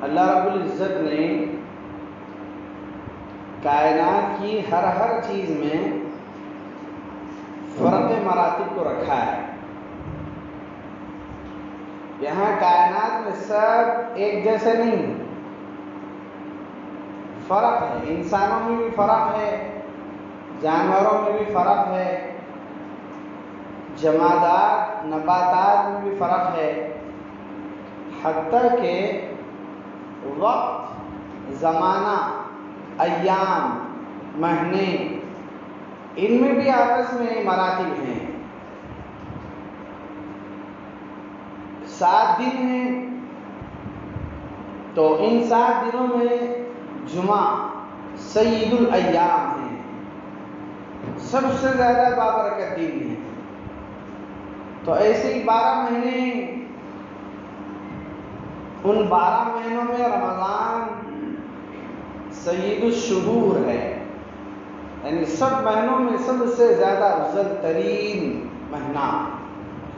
اللہ رب العزت نے کائنات کی ہر چیز میں فرق مراتب کو رکھا ہے۔ یہاں کائنات میں سب ایک جیسے نہیں، فرق ہے۔ انسانوں میں بھی فرق ہے، جانوروں میں بھی فرق ہے، جمادات نباتات میں بھی فرق ہے، حتیٰ کہ وقت، زمانہ، ایام، مہینے، ان میں بھی آپس میں مراتب ہیں۔ 7 دن ہیں تو ان 7 دنوں میں جمعہ سید الایام ہے، سب سے زیادہ بابرکت دن ہے۔ تو ایسے ہی 12 مہینے، ان 12 مہینوں میں رمضان سید الشہور ہے، یعنی سب مہینوں میں سب سے زیادہ افضل ترین مہینہ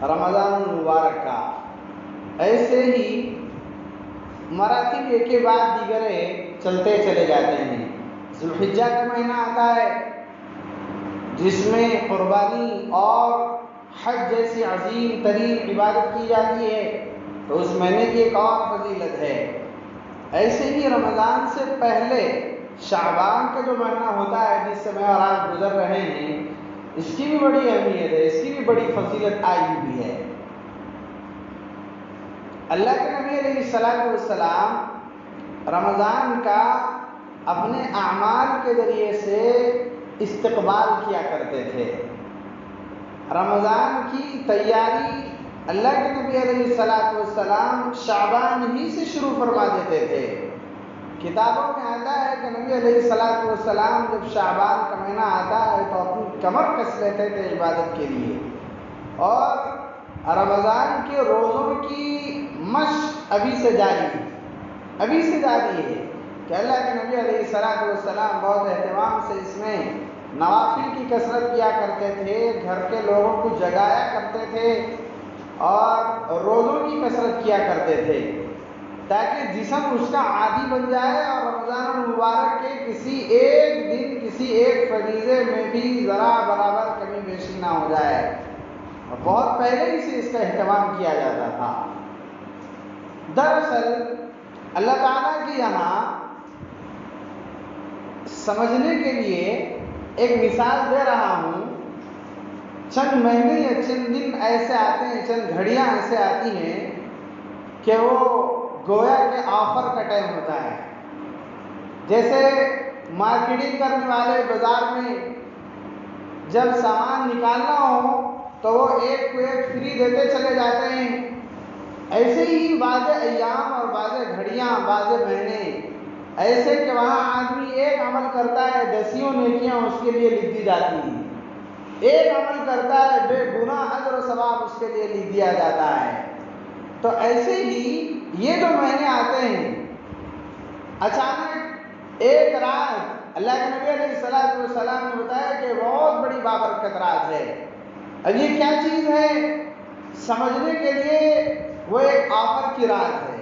رمضان المبارک کا۔ ایسے ہی مراتب ایک کے بعد دیگرے چلتے چلے جاتے ہیں۔ ذوالحجہ کا مہینہ آتا ہے جس میں قربانی اور حج جیسی عظیم ترین عبادت کی جاتی ہے، تو اس مہینے کی ایک اور فضیلت ہے۔ ایسے ہی رمضان سے پہلے شعبان کا جو مہینہ ہوتا ہے جس سے میں اور آپ گزر رہے ہیں، اس کی بھی بڑی اہمیت ہے، اس کی بھی بڑی فضیلت آئی ہوئی ہے۔ اللہ کے نبی علیہ السلام رمضان کا اپنے اعمال کے ذریعے سے استقبال کیا کرتے تھے۔ رمضان کی تیاری اللہ کے نبی علیہ السلام شعبان ہی سے شروع فرما دیتے تھے۔ کتابوں میں آتا ہے کہ نبی علیہ السلام جب شعبان کا مہینہ آتا ہے تو اپنی کمر کس لیتے تھے عبادت کے لیے، اور رمضان کے روزوں کی مشق ابھی سے جاری ہے کہ اللہ کے نبی علیہ السلام بہت اہتمام سے اس میں نوافل کی کثرت کیا کرتے تھے، گھر کے لوگوں کو جگایا کرتے تھے اور روزوں کی کثرت کیا کرتے تھے، تاکہ جسم اس کا عادی بن جائے اور رمضان المبارک کے کسی ایک دن، کسی ایک فریضے میں بھی ذرا برابر کمی بیشی نہ ہو جائے۔ اور بہت پہلے ہی سے اس کا اہتمام کیا جاتا تھا۔ دراصل اللہ تعالیٰ کی یہاں سمجھنے کے لیے ایک مثال دے رہا ہوں۔ چند مہینے یا چند دن ایسے آتے ہیں، چند گھڑیاں ایسے آتی ہیں کہ وہ گویا کہ آفر کا ٹائم ہوتا ہے۔ جیسے مارکیٹنگ کرنے والے بازار میں جب سامان نکالنا ہو تو وہ ایک کو ایک فری دیتے چلے جاتے ہیں، ایسے ہی بعض ایام اور بعض گھڑیاں، بعض مہینے ایسے کہ وہاں آدمی ایک عمل کرتا ہے، 10 نیکیاں اس کے لیے لکھ دی جاتی ہیں، ایک عمل کرتا ہے، بے گناہ اجر و ثواب اس کے لیے لکھ دیا جاتا ہے۔ تو ایسے ہی یہ جو مہینے آتے ہیں، اچانک ایک رات اللہ کے نبی علیہ السلام نے بتایا کہ بہت بڑی بابرکت رات ہے۔ اب یہ کیا چیز ہے سمجھنے کے لیے وہ ایک آفر کی رات ہے۔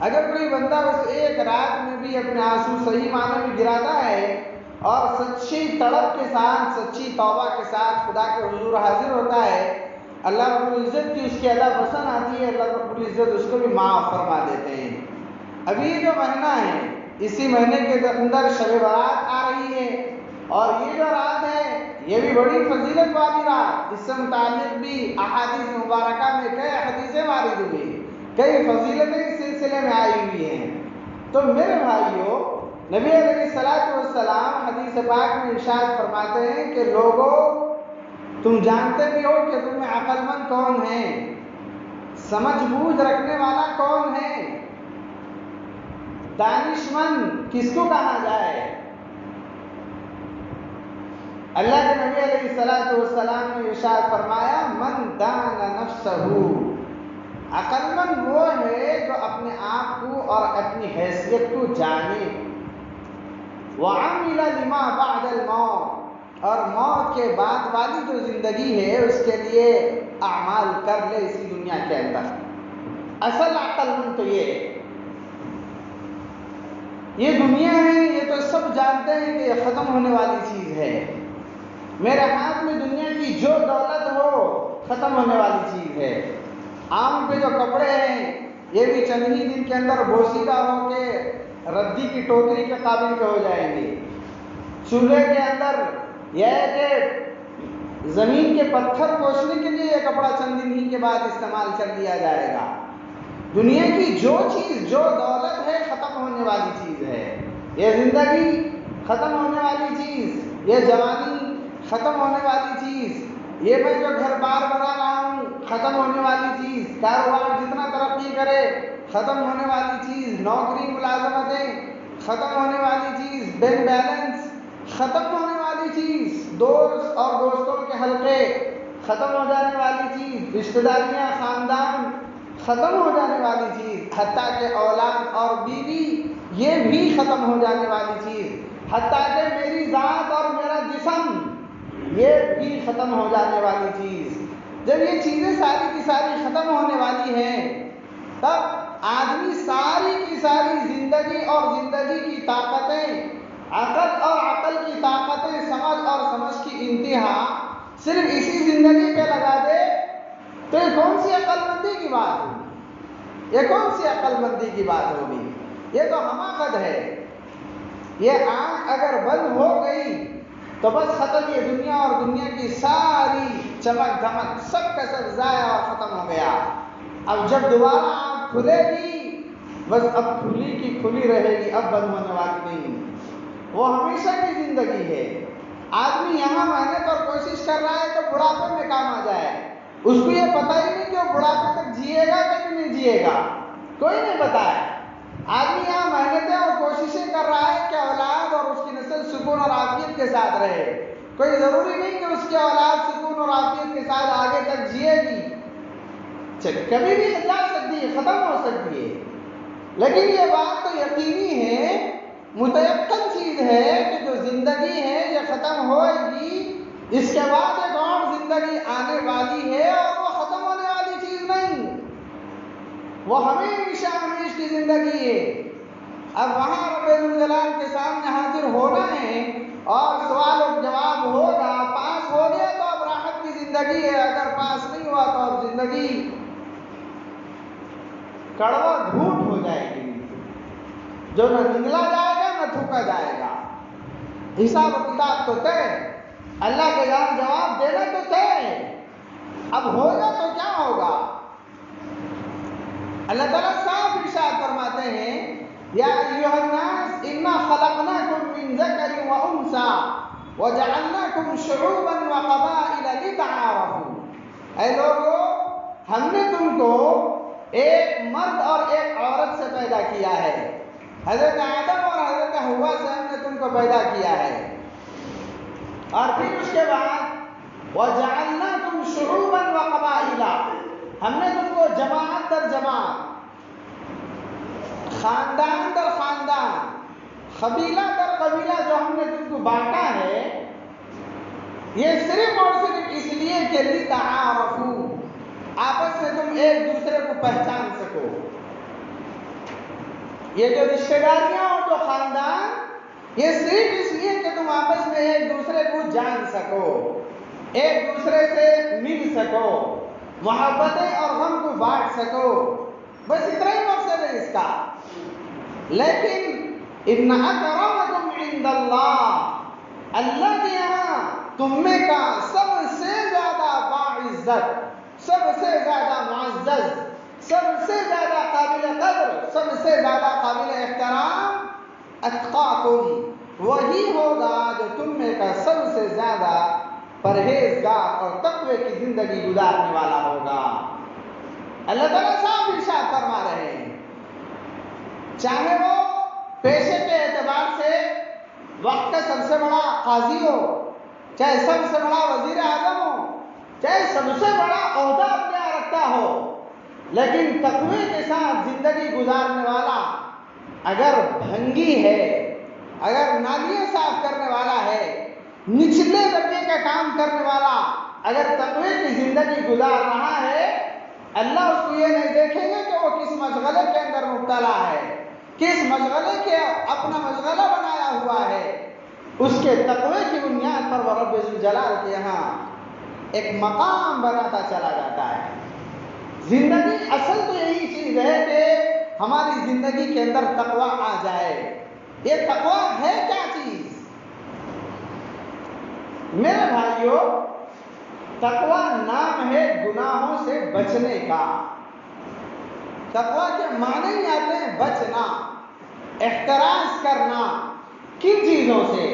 اگر کوئی بندہ اس ایک رات میں بھی اپنے آنسو صحیح معنی میں گراتا ہے اور سچی طلب کے ساتھ، سچی توبہ کے ساتھ خدا کے حضور حاضر ہوتا ہے، اللہ رب العزت کی اس کی ادا پسند آتی ہے، اللہ رب العزت اس کو بھی معاف فرما دیتے ہیں۔ ابھی یہ جو مہینہ ہے، اسی مہینے کے اندر شب برات آ رہی ہے، اور یہ جو رات ہے یہ بھی بڑی فضیلت والی رات۔ اس سے متعلق بھی احادیث مبارکہ میں کئی حدیثیں وارد ہوئی، کئی فضیلتیں اس سلسلے میں آئی ہوئی ہیں۔ تو میرے بھائیوں، نبی علیہ السلام حدیث پاک میں ارشاد فرماتے ہیں کہ لوگوں، تم جانتے بھی ہو کہ تم میں عقل مند کون ہے، سمجھ بوجھ رکھنے والا کون ہے، دانش مند کس کو کہا جائے۔ اللہ کے نبی علیہ السلام نے ارشاد فرمایا، من دان نفسہ، عقل مند وہ ہے جو اپنے آپ کو اور اپنی حیثیت کو جانے، وعمل لما بعد الموت، اور موت کے بعد والی جو زندگی ہے اس کے لیے اعمال کر لے اسی دنیا کے اندر۔ اصل عقل مند تو یہ ہے۔ یہ دنیا ہے، یہ تو سب جانتے ہیں کہ یہ ختم ہونے والی چیز ہے۔ میرے ہاتھ میں دنیا کی جو دولت ہو ختم ہونے والی چیز ہے۔ عام پہ جو کپڑے ہیں یہ بھی چند ہی دن کے اندر بوسیدہ ہو کے ردی کی ٹوکری کے قابل کے ہو جائیں گے۔ چولہے کے اندر یہ ہے کہ زمین کے پتھر پوچھنے کے لیے یہ کپڑا چند دن ہی کے بعد استعمال کر لیا جائے گا۔ دنیا کی جو چیز، جو دولت ہے ختم ہونے والی چیز ہے۔ یہ زندگی ختم ہونے والی چیز، یہ جوانی ختم ہونے والی چیز، یہ میں جو گھر بار بنا رہا ہوں ختم ہونے والی چیز، کاروبار جتنا ترقی کرے ختم ہونے والی چیز، نوکری ملازمتیں ختم ہونے والی چیز، بینک بیلنس ختم ہونے والی چیز، دوست اور دوستوں کے حلقے ختم ہو جانے والی چیز، رشتہ داریاں، خاندان ختم ہو جانے والی چیز، حتیٰ کہ اولاد اور بیوی یہ بھی ختم ہو جانے والی چیز، حتیٰ کہ میری ذات اور میرا جسم یہ بھی ختم ہو جانے والی چیز۔ جب یہ چیزیں ساری کی ساری ختم ہونے والی ہیں تب آدمی ساری کی ساری زندگی اور زندگی کی طاقتیں، عقل اور عقل کی طاقتیں، سمجھ اور سمجھ کی انتہا صرف اسی زندگی پہ لگا دے تو یہ کون سی عقل مندی کی بات ہوگی؟ یہ کون سی عقل مندی کی بات ہوگی؟ یہ تو حماقت ہے۔ یہ آنکھ اگر بند ہو گئی تو بس ختم، یہ دنیا اور دنیا کی ساری چمک دھمک سب کا سب ضائع اور ختم ہو گیا۔ اب جب دوبارہ آنکھ کھلے گی بس اب کھلی کی کھلی رہے گی، اب بند ہونے والی نہیں۔ وہ ہمیشہ کی زندگی ہے۔ آدمی یہاں محنت اور کوشش کر رہا ہے تو بڑھاپے میں کام آ جائے، اس کو یہ پتہ ہی نہیں کہ وہ بڑھاپے تک جیے گا کہ نہیں جیے گا، کوئی نہیں بتایا۔ آدمی یہاں محنتیں اور کوششیں کر رہا ہے کہ اولاد اور اس کی نسل سکون اور عافیت کے ساتھ رہے، کوئی ضروری نہیں کہ اس کی اولاد سکون اور عافیت کے ساتھ آگے تک جیے گی، کبھی بھی جا سکتی ہے، ختم ہو سکتی ہے، لیکن یہ بات تو یقینی ہے، متیقن چیز ہے کہ جو زندگی ہے یہ ختم ہوئے گی، اس کے بعد ایک اور زندگی آنے والی ہے اور وہ ختم ہونے والی چیز نہیں، وہ ہمیشہ ہمیشہ کی زندگی ہے۔ اب وہاں رب الجلال کے سامنے حاضر ہونا ہے اور سوال و جواب ہوگا، پاس ہو گیا تو اب راحت کی زندگی ہے، اگر پاس نہیں ہوا تو اب زندگی کڑوا گھونٹ ہو جائے گی، جو نہ نگلا جائے گا نہ تھوکا جائے گا۔ حساب و کتاب تو طے، اللہ کے جواب دینا تو طے، اب ہوگا تو کیا ہوگا؟ اللہ تعالیٰ صاف ارشاد فرماتے ہیں، یا ایھا الناس انا خلقناکم من ذکر و انثی وجعلناکم شعوبا وقبائل لتعارفوا، اے لوگو ہم نے تم کو ایک مرد اور ایک عورت سے پیدا کیا ہے، حضرت آدم اور حضرت حوا سے ہم نے تم کو پیدا کیا ہے، اور پھر اس کے بعد وَجَعَلْنَاكُمْ شُعُوبًا وَقَبَائِلًا، ہم نے تم کو جماعت در جماعت، خاندان در خاندان، قبیلہ در قبیلہ جو ہم نے تم کو بانٹا ہے، یہ صرف اور صرف اس لیے کہ لِتَعَارَفُوا، آپس میں تم ایک دوسرے کو پہچان سکو۔ یہ جو رشتہ داریاں اور جو خاندان، یہ صرف اس لیے کہ تم آپس میں ایک دوسرے کو جان سکو، ایک دوسرے سے مل سکو، محبتیں اور غم کو بانٹ سکو، بس اتنا ہی مقصد ہے اس کا۔ لیکن ان اکرمکم عند اللہ، اللہ کے یہاں تم میں کا سب سے زیادہ باعزت، سب سے زیادہ معزز، سب سے زیادہ قابل قدر، سب سے زیادہ قابل احترام اتقاکم، وہی ہوگا جو تم میں کا سب سے زیادہ پرہیزگار اور تقوی کی زندگی گزارنے والا ہوگا۔ اللہ تعالیٰ صاحب ارشاد فرما رہے ہیں، چاہے وہ پیشے کے اعتبار سے وقت کا سب سے بڑا قاضی ہو، چاہے سب سے بڑا وزیر اعظم ہو، چاہے سب سے بڑا عہدہ اپنے یہاں رکھتا ہو، لیکن تقوی کے ساتھ زندگی گزارنے والا اگر بھنگی ہے، اگر نالیاں صاف کرنے والا ہے، نچلے درجے کا کام کرنے والا اگر تقوی کی زندگی گزار رہا ہے، اللہ اس کو یہ نہیں دیکھیں گے کہ وہ کس مشغلے کے اندر مبتلا ہے، کس مشغلے کے اپنا مشغلہ بنایا ہوا ہے، اس کے تقوی کی بنیاد پر وہ رب ذوالجلال کے یہاں ایک مقام بناتا چلا جاتا ہے۔ زندگی اصل تو یہی چیز ہے کہ ہماری زندگی کے اندر تقوی آ جائے۔ یہ تقوی ہے کیا چیز؟ میرے بھائیوں، تقوی نام ہے گناہوں سے بچنے کا۔ تقوی کے معنی ہی آتے ہیں بچنا، احتراز کرنا۔ کن چیزوں سے؟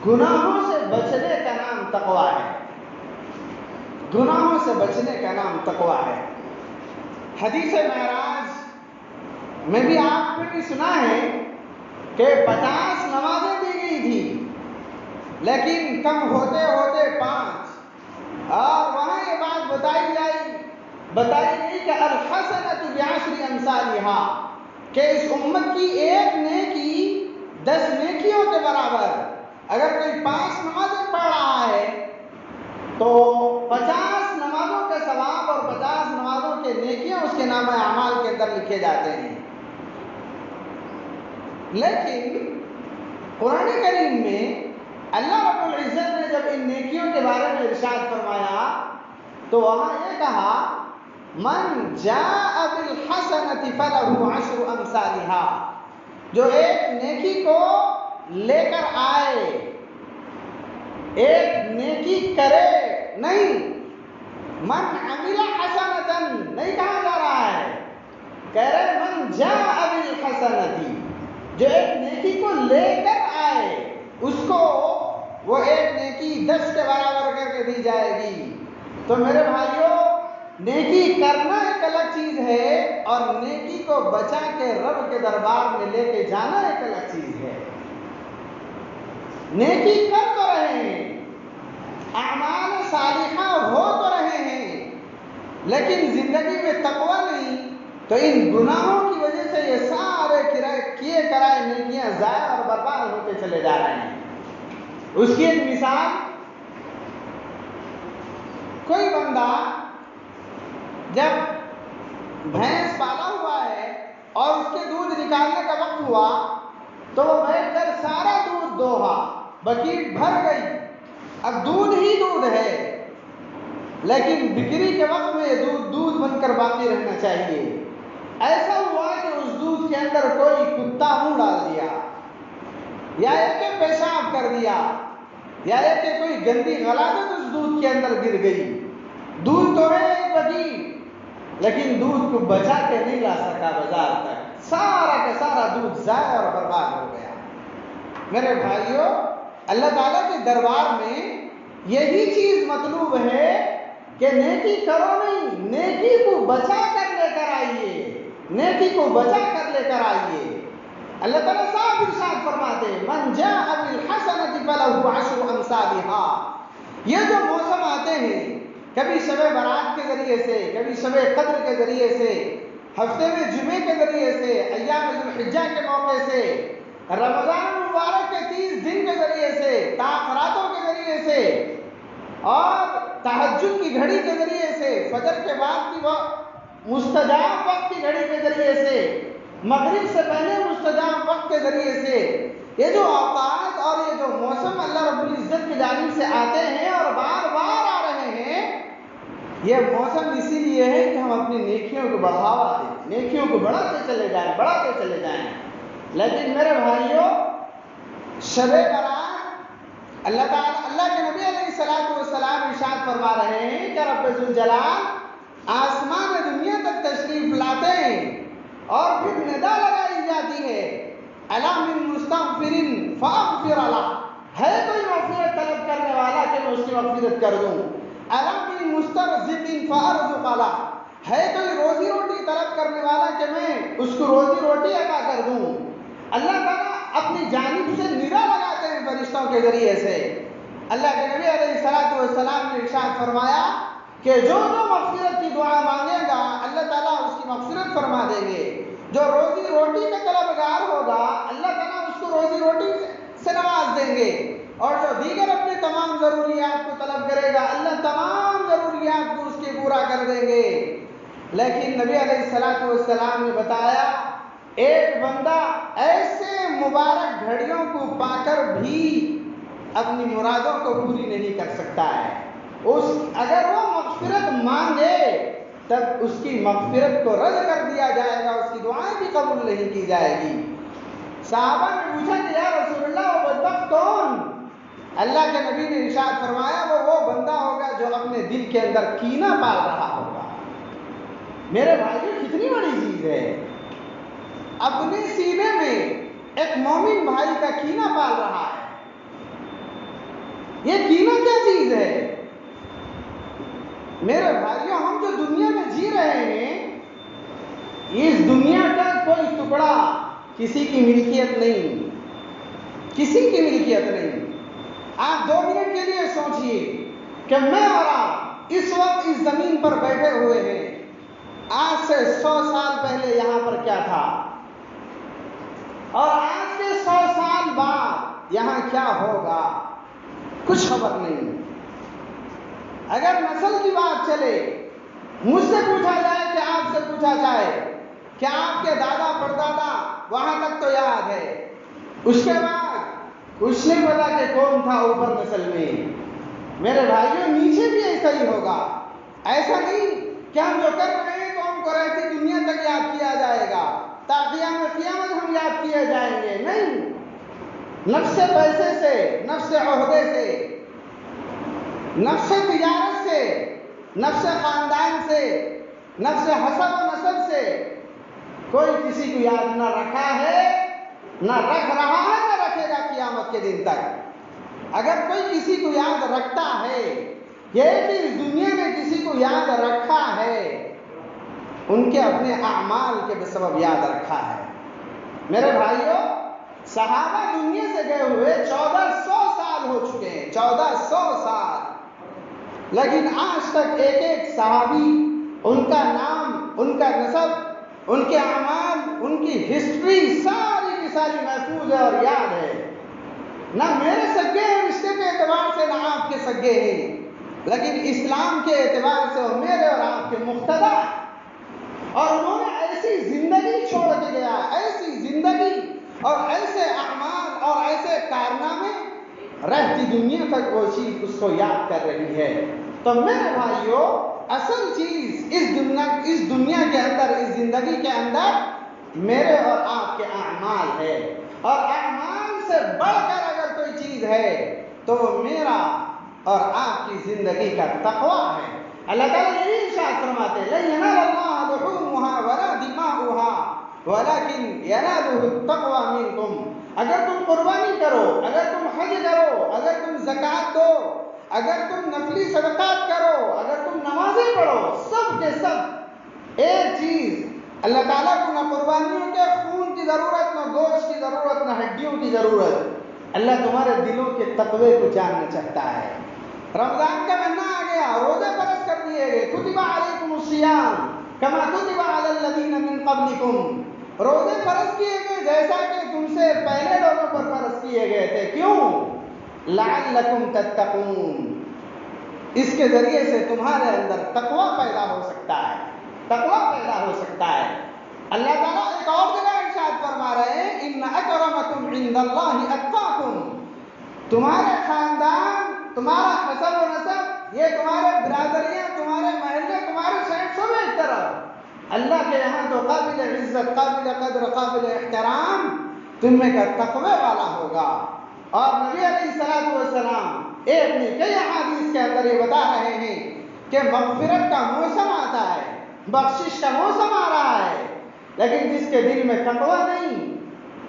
گناہوں سے بچنے کا نام تقوی ہے۔ گناہوں سے بچنے کا نام تقوی ہے۔ حدیث معراج میں بھی آپ نے بھی سنا ہے کہ 50 نمازیں دی گئی تھی، لیکن کم ہوتے ہوتے 5، اور وہاں یہ بات بتائی گئی کہ الحسنۃ بعشر امثالھا، کہ اس امت کی ایک نیکی 10 نیکیوں کے برابر۔ اگر کوئی 5 نمازیں پڑھ رہا ہے تو 50 نمازوں کا ثواب اور 50 نمازوں کے نیکیاں اس کے نامہ اعمال کے اندر لکھے جاتے ہیں۔ لیکن قرآن کریم میں اللہ رب العزت نے جب ان نیکیوں کے بارے میں ارشاد فرمایا تو وہاں یہ کہا من جاء بالحسنۃ فلہ عشر امثالھا، جو ایک نیکی کو لے کر آئے، ایک نیکی کرے، نہیں من عمل حسنۃ نہیں کہا جا رہا ہے، کہہ رہے من جاء بالحسنۃ، جو ایک نیکی کو لے کر آئے اس کو وہ ایک نیکی 10 کے برابر کر کے دی جائے گی۔ تو میرے بھائیوں، نیکی کرنا ایک الگ چیز ہے اور نیکی کو بچا کے رب کے دربار میں لے کے جانا ایک الگ چیز ہے۔ نیکی کر تو رہے ہیں، اعمال صالحہ ہو تو رہے ہیں، لیکن زندگی میں تقوی نہیں، تو ان گناہوں کی وجہ سے یہ سارے کیے کرائے نیکیاں ضائع اور برباد ہوتے چلے جا رہے ہیں۔ اس کی ایک مثال، کوئی بندہ جب بھینس پالا ہوا ہے اور اس کے دودھ نکالنے کا وقت ہوا تو وہ بیٹھ کر سارا دودھ دوہا، بکیٹ بھر گئی، اب دودھ ہی دودھ ہے، لیکن بکری کے وقت میں یہ دودھ بن کر باقی رہنا چاہیے۔ ایسا ہوا کہ اس دودھ کے اندر کوئی کتا منہ ڈال دیا، یا ایک کہ پیشاب کر دیا، یا ایک کہ کوئی گندی غلاظت اس دودھ کے اندر گر گئی۔ دودھ تو ہے ایک بکیٹ، لیکن دودھ کو بچا کے نہیں لا سکا بازار تک، سارا کا سارا دودھ ضائع اور برباد ہو گیا۔ میرے بھائیوں، اللہ تعالیٰ کے دربار میں یہی چیز مطلوب ہے کہ نیکی کرو نہیں، نیکی کو بچا کر لے کر آئیے، نیکی کو بچا کر لے کر آئیے۔ اللہ تعالیٰ صاحب ارشاد فرماتے ہیں من جاء بالحسنۃ فلہ عشر امثالھا۔ یہ جو موسم آتے ہیں، کبھی شب برات کے ذریعے سے، کبھی شب قدر کے ذریعے سے، ہفتے میں جمعے کے ذریعے سے، ایام ذو الحجہ کے موقع سے، رمضان مبارک کے 30 دن کے ذریعے سے، تاخراتوں کے ذریعے سے، اور تہجد کی گھڑی کے ذریعے سے، فجر کے بعد کی مستجاب وقت کی گھڑی کے ذریعے سے، مغرب سے پہلے مستجاب وقت کے ذریعے سے، یہ جو اوقات اور یہ جو موسم اللہ رب العزت کی جانب سے آتے ہیں اور بار بار آ رہے ہیں، یہ موسم اسی لیے ہے کہ ہم اپنی نیکیوں کو بڑھاوا دیں، نیکیوں کو بڑھاتے چلے جائیں۔ لیکن میرے بھائیوں، شب برات اللہ کے نبی علیہ السلام ارشاد فرما رہے ہیں کہ رب ذوالجلال آسمان دنیا تک تشریف لاتے ہیں اور پھر ندا لگائی جاتی ہے الا من مستغفر فاغفر له، ہے کوئی مغفرت طلب کرنے والا کہ میں اس کی مغفرت کر دوں، الا من مسترزق فارزق له، ہے کوئی روزی روٹی طلب کرنے والا کہ میں اس کو روزی روٹی عطا کر دوں۔ اللہ تعالیٰ اپنی جانب سے ندا لگاتے ہیں فرشتوں کے ذریعے سے۔ اللہ کے نبی علیہ السلام نے ارشاد فرمایا کہ جو مغفرت کی دعا مانگے گا اللہ تعالیٰ اس کی مغفرت فرما دیں گے۔ جو روزی روٹی کا طلبگار ہوگا اللہ تعالیٰ اس کو روزی روٹی سے نواز دیں گے، اور جو دیگر اپنے تمام ضروریات کو طلب کرے گا اللہ تمام ضروریات کو اس کے پورا کر دیں گے۔ لیکن نبی علیہ السلام نے بتایا ایک بندہ ایسے مبارک گھڑیوں کو پا کر بھی اپنی مرادوں کو پوری نہیں کر سکتا ہے. اگر وہ مغفرت مانگے تب اس کی مغفرت کو رد کر دیا جائے گا، اس کی دعائیں بھی قبول نہیں کی جائے گی. صحابہ نے پوچھا کہ یا رسول اللہ وہ بدبخت کون؟ اللہ کے نبی نے ارشاد فرمایا وہ بندہ ہوگا جو اپنے دل کے اندر کینہ پال رہا ہوگا. میرے بھائیو کتنی بڑی چیز ہے، اپنے سینے میں ایک مومن بھائی کا کینہ پال رہا ہے. یہ کینہ کیا چیز ہے؟ میرے بھائیو ہم جو دنیا میں جی رہے ہیں، اس دنیا کا کوئی ٹکڑا کسی کی ملکیت نہیں، کسی کی ملکیت نہیں. آپ 2 منٹ کے لیے سوچئے کہ میں اور آپ اس وقت اس زمین پر بیٹھے ہوئے ہیں، آج سے 100 سال پہلے یہاں پر کیا تھا، اور آج کے 100 سال بعد یہاں کیا ہوگا، کچھ خبر نہیں. اگر نسل کی بات چلے، مجھ سے پوچھا جائے کہ آپ سے پوچھا جائے کہ آپ کے دادا پردادا وہاں تک تو یاد ہے، اس کے بعد کچھ نہیں پتا کہ کون تھا اوپر نسل میں. میرے بھائیوں نیچے بھی ایسا ہی ہوگا. ایسا نہیں کہ ہم جو کر رہے ہیں تو ہم کو رہتی دنیا تک یاد کیا جائے گا، قیامت ہم یاد کیے جائیں گے. نہیں، نفس پیسے سے، نفس عہدے سے، نفس تجارت سے، نفس خاندان سے، نفس حسب و نسب سے کوئی کسی کو یاد نہ رکھا ہے، نہ رکھ رہا ہے، نہ رکھے گا قیامت کے دن تک. اگر کوئی کسی کو یاد رکھتا ہے، یہ کہ اس دنیا میں کسی کو یاد رکھا ہے، ان کے اپنے اعمال کے سبب یاد رکھا ہے. میرے بھائیوں صحابہ دنیا سے گئے ہوئے 1400 سال ہو چکے ہیں، 1400 سال، لیکن آج تک ایک صحابی، ان کا نام، ان کا نسب، ان کے اعمال، ان کی ہسٹری ساری کی ساری محفوظ ہے اور یاد ہے. نہ میرے سگے ہیں رشتے کے اعتبار سے، نہ آپ کے سگے ہیں، لیکن اسلام کے اعتبار سے وہ میرے اور آپ کے مقتدی. اور انہوں نے ایسی زندگی چھوڑ کے گیا، ایسی زندگی اور ایسے اعمال اور ایسے کارنامے، رہتی دنیا تک وہ چیز اس کو یاد کر رہی ہے. تو میرے بھائیوں اصل چیز اس دنیا کے اندر، اس زندگی کے اندر میرے اور آپ کے اعمال ہے. اور اعمال سے بڑھ کر اگر کوئی چیز ہے تو وہ میرا اور آپ کی زندگی کا تقویٰ ہے. اللہ تعالیٰ یہی ارشاد فرماتے ہیں لَن يَنَالَ اللَّهَ لُحُومُهَا وَلَا دِمَاؤُهَا وَلَكِنْ يَنَالُهُ التَّقْوَىٰ مِنْكُمْ. اگر تم قربانی کرو، اگر تم حج کرو، اگر تم زکوٰۃ دو، اگر تم نفلی صدقات کرو، اگر تم نمازیں پڑھو، سب کے سب ایک چیز، اللہ تعالیٰ کو نہ قربانیوں کے خون کی ضرورت، نہ گوشت کی ضرورت، نہ ہڈیوں کی ضرورت. اللہ تمہارے دلوں کے تقوی کو جاننا چاہتا ہے. رمضان کا مہینہ آ گیا، روزے فرض کر دیے گئے. کتب علیکم الصیام کما کتب علی الذین من قبلکم. روزے فرض کیے گئے جیسا کہ تم سے پہلے لوگوں پر فرض کیے گئے تھے. کیوں؟ لعلکم تتقون. اس کے ذریعے سے تمہارے اندر تقوی پیدا ہو سکتا ہے، تقوی پیدا ہو سکتا ہے. اللہ تعالیٰ ایک اور جگہ ارشاد فرما رہے ہیں ان اکرمکم عند اللہ اتقاکم. تمہارے خاندان، تمہارا حسب و نسب، یہ تمہارے برادریاں، تمہارے محلے، تمہارے شہر، سب ایک طرف اللہ کے یہاں تو قابل عزت، قابل قدر، قابل احترام تم میں کا تقوی والا ہوگا. اور نبی علیہ الصلوۃ والسلام اپنی کئی احادیث کے اندر یہ بتا رہے ہیں کہ مغفرت کا موسم آتا ہے، بخشش کا موسم آ رہا ہے، لیکن جس کے دل میں تقوی نہیں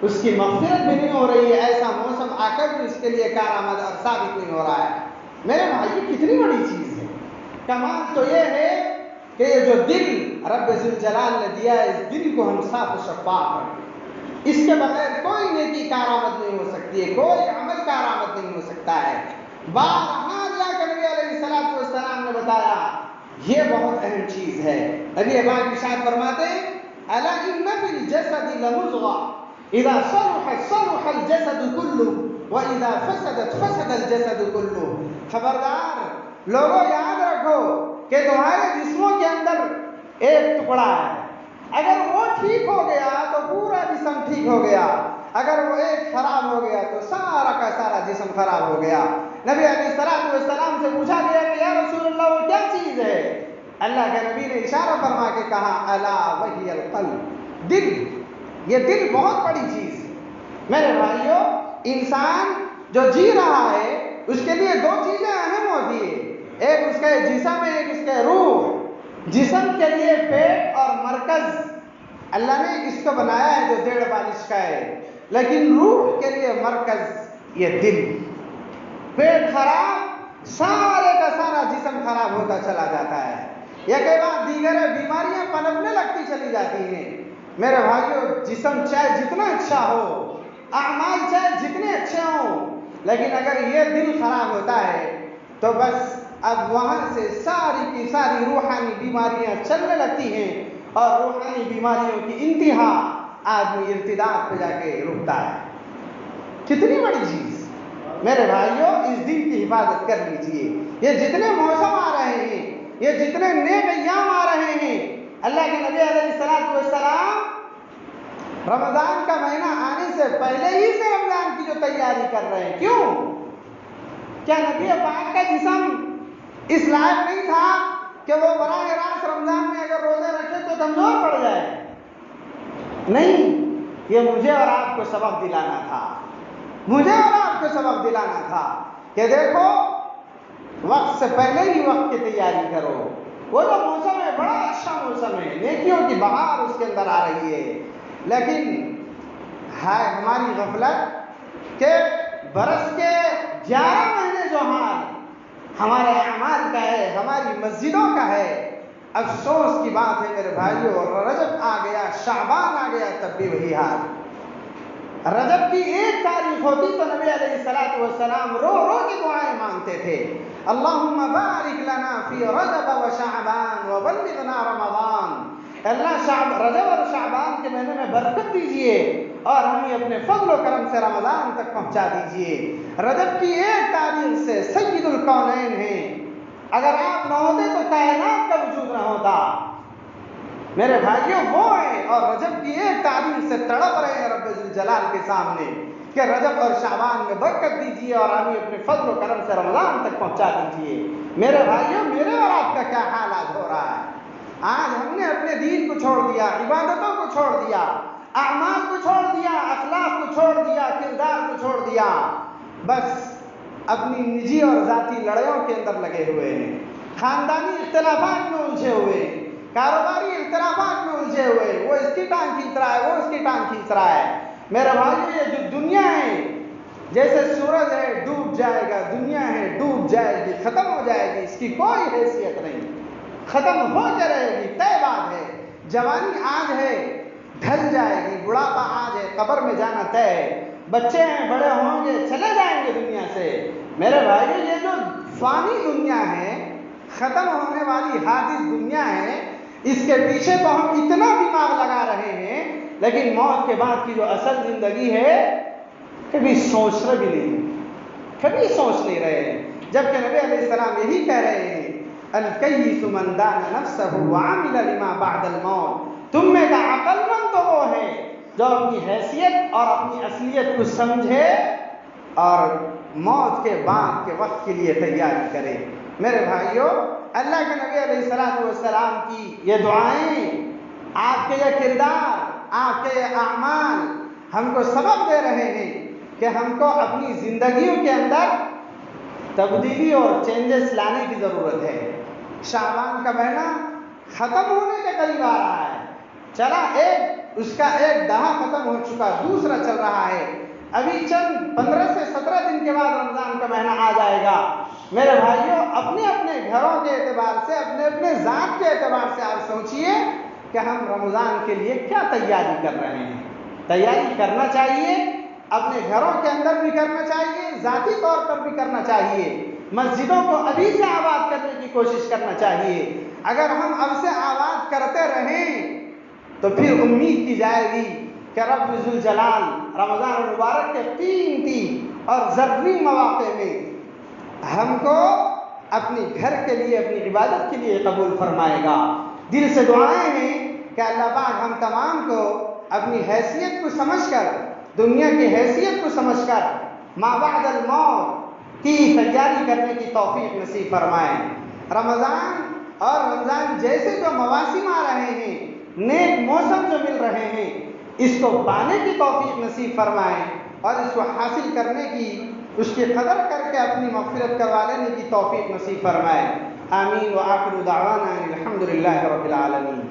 اس کی مغفرت بھی نہیں ہو رہی ہے. ایسا موسم آ کر بھی اس کے لیے کارآمد اور ثابت نہیں ہو رہا ہے. میرے بھائی کتنی بڑی چیز ہے. کمال تو یہ ہے کہ یہ جو دل رب ذوالجلال نے دیا ہے، اس دل کو ہم صاف و شفاف رکھیں. اس کے بغیر کوئی نیکی کارآمد نہیں ہو سکتی ہے، کوئی عمل کارآمد نہیں ہو سکتا ہے. بارہا جا کر نبی علیہ الصلوۃ والسلام نے بتایا یہ بہت اہم چیز ہے. نبی پاک ارشاد فرماتے ہیں الا ان فی الجسد لمضغہ اذا صلحت صلح الجسد كله واذا فسدت فسد الجسد كله. خبردار لوگوں یاد رکھو کہ تمہارے جسموں کے اندر ایک ٹکڑا ہے، اگر وہ ٹھیک ہو گیا تو پورا جسم ٹھیک ہو گیا، اگر وہ ایک خراب ہو گیا تو سارا کا سارا جسم خراب ہو گیا۔ نبی علیہ الصلوۃ والسلام سے پوچھا گیا کہ یا رسول اللہ وہ کیا چیز ہے؟ اللہ کے نبی نے اشارہ فرما کے کہا الا وہی القلب، دل، یہ دل بہت بڑی چیز ہے۔ میرے بھائیوں، انسان جو جی رہا ہے اس کے لیے دو چیزیں اہم ہوتی ہیں، ایک اس کے جسم ہے، ایک اس کے روح۔ جسم کے لیے پیٹ اور مرکز اللہ نے اس کو بنایا ہے جو 1.5 بالش کا ہے، لیکن روح کے لیے مرکز یہ دل۔ پیٹ خراب، سارے کا سارا جسم خراب ہوتا چلا جاتا ہے، یا کے بعد دیگر بیماریاں پنپنے لگتی چلی جاتی ہیں۔ میرے بھائیوں، جسم چاہے جتنا اچھا ہو، اعمال چاہے جتنے اچھے ہوں، لیکن اگر یہ دل خراب ہوتا ہے تو بس اب وہاں سے ساری کی ساری روحانی بیماریاں چلنے لگتی ہیں، اور روحانی بیماریوں کی انتہا آدمی ارتداد پہ جا کے رکتا ہے۔ کتنی بڑی چیز! میرے بھائیوں، اس دل کی حفاظت کر لیجئے۔ یہ جتنے موسم آ رہے ہیں، یہ جتنے نیک ایام آ رہے ہیں، اللہ کے نبی علیہ الصلوۃ والسلام رمضان کا مہینہ آنے سے پہلے ہی سے رمضان کی جو تیاری کر رہے ہیں۔ کیوں؟ کیا نبی پاک کا جسم اس لائق نہیں تھا کہ وہ براہ راست رمضان میں اگر روزے رکھے تو کمزور پڑ جائے؟ نہیں، یہ مجھے اور آپ کو سبق دلانا تھا، مجھے اور آپ کو سبق دلانا تھا کہ دیکھو، وقت سے پہلے ہی وقت کی تیاری کرو۔ وہ جو موسم ہے بڑا اچھا موسم ہے، نیکیوں کی بہار اس کے اندر آ رہی ہے، لیکن ہے ہماری غفلت کہ برس کے 11 مہینے جو حال ہمارے اعمال کا ہے، ہماری مسجدوں کا ہے، افسوس کی بات ہے میرے بھائیوں، رجب آ گیا، شعبان آ گیا، تب بھی وہی حال۔ رجب کی 1 تاریخ ہوتی تو نبی علیہ الصلوۃ والسلام رو رو کے دعائیں مانگتے تھے، اللہم بارک لنا فی رجب و شعبان وبلغنا رمضان۔ اللہ رجب اور شعبان کے مہینے میں برکت دیجئے اور ہمیں اپنے فضل و کرم سے رمضان تک پہنچا دیجئے۔ رجب کی 1 تاریخ سے سید الکونین ہیں، اگر آپ نہ ہوتے تو کائنات کا وجود نہ ہوتا۔ میرے بھائیوں، وہ ہیں اور رجب کی 1 تاریخ سے تڑپ رہے ہیں رب ذوالجلال کے سامنے کہ رجب اور شعبان میں برکت دیجیے اور ہمیں اپنے فضل و کرم سے رمضان تک پہنچا دیجیے۔ میرے بھائیوں، میرے اور آپ کا کیا حال آج ہو رہا ہے؟ آج ہم نے اپنے دین کو چھوڑ دیا، عبادتوں کو چھوڑ دیا، اعمال کو چھوڑ دیا، اخلاق کو چھوڑ دیا، کردار کو چھوڑ دیا، بس اپنی نجی اور ذاتی لڑائیوں کے اندر لگے ہوئے ہیں، خاندانی اختلافات میں الجھے ہوئے ہیں، کاروباری اختلافات میں الجھے ہوئے، وہ اس کی ٹانگ کھینچ رہا ہے، وہ اس کی ٹانگ کھینچ رہا ہے۔ میرے بھائیو، یہ جو دنیا ہے جیسے سورج ہے ڈوب جائے گا، دنیا ہے ڈوب جائے گی، ختم ہو جائے گی، اس کی کوئی حیثیت نہیں، ختم ہو کے رہے گی، طے بات ہے۔ جوانی آج ہے، ڈھل جائے گی، بڑھاپا آج ہے، قبر میں جانا طے ہے، بچے ہیں بڑے ہوں گے، چلے جائیں گے دنیا سے۔ میرے بھائیو، یہ جو فانی دنیا ہے، ختم ہونے والی حادث دنیا ہے، اس کے پیچھے تو ہم اتنا دماغ لگا رہے ہیں، لیکن موت کے بعد کی جو اصل زندگی ہے کبھی سوچ رہے بھی نہیں، کبھی سوچ نہیں رہے ہیں، جبکہ نبی علیہ السلام یہی کہہ رہے ہیں الکیس من دان نفسہ وعمل لما بعد الموت۔ تم میں کا عقل مند تو وہ ہے جو اپنی حیثیت اور اپنی اصلیت کو سمجھے اور موت کے بعد کے وقت کے لیے تیاری کرے۔ میرے بھائیوں، اللہ کے نبی علیہ السلام کی یہ دعائیں، آپ کے یہ کردار، آپ کے یہ اعمال ہم کو سبق دے رہے ہیں کہ ہم کو اپنی زندگیوں کے اندر تبدیلی اور چینجز لانے کی ضرورت ہے۔ شعبان کا مہینہ ختم ہونے کے قریب آ رہا ہے، چلا اس کا ایک دہا ختم ہو چکا، دوسرا چل رہا ہے، ابھی چند 15 سے 17 دن کے بعد رمضان کا مہینہ آ جائے گا۔ میرے بھائیوں، اپنے اپنے گھروں کے اعتبار سے، اپنے اپنے ذات کے اعتبار سے آپ سوچئے کہ ہم رمضان کے لیے کیا تیاری کر رہے ہیں۔ تیاری کرنا چاہیے، اپنے گھروں کے اندر بھی کرنا چاہیے، ذاتی طور پر بھی کرنا چاہیے، مسجدوں کو ابھی سے آباد کرنے کی کوشش کرنا چاہیے۔ اگر ہم اب سے آباد کرتے رہیں تو پھر امید کی جائے گی کہ رب ذوالجلال رمضان المبارک کے قیمتی اور ضروری مواقع میں ہم کو اپنے گھر کے لیے، اپنی عبادت کے لیے قبول فرمائے گا۔ دل سے دعائیں ہیں کہ اللہ پاک ہم تمام کو اپنی حیثیت کو سمجھ کر، دنیا کی حیثیت کو سمجھ کر ما بعد الموت کی تیاری کرنے کی توفیق نصیب فرمائے۔ رمضان اور رمضان جیسے جو مواسم آ رہے ہیں، نیک موسم جو مل رہے ہیں، اس کو پانے کی توفیق نصیب فرمائے اور اس کو حاصل کرنے کی، اس کی قدر کر کے اپنی مغفرت کروا لینے کی توفیق نصیب فرمائے۔ آمین وآخر دعوانا الحمد للہ رب العالمین۔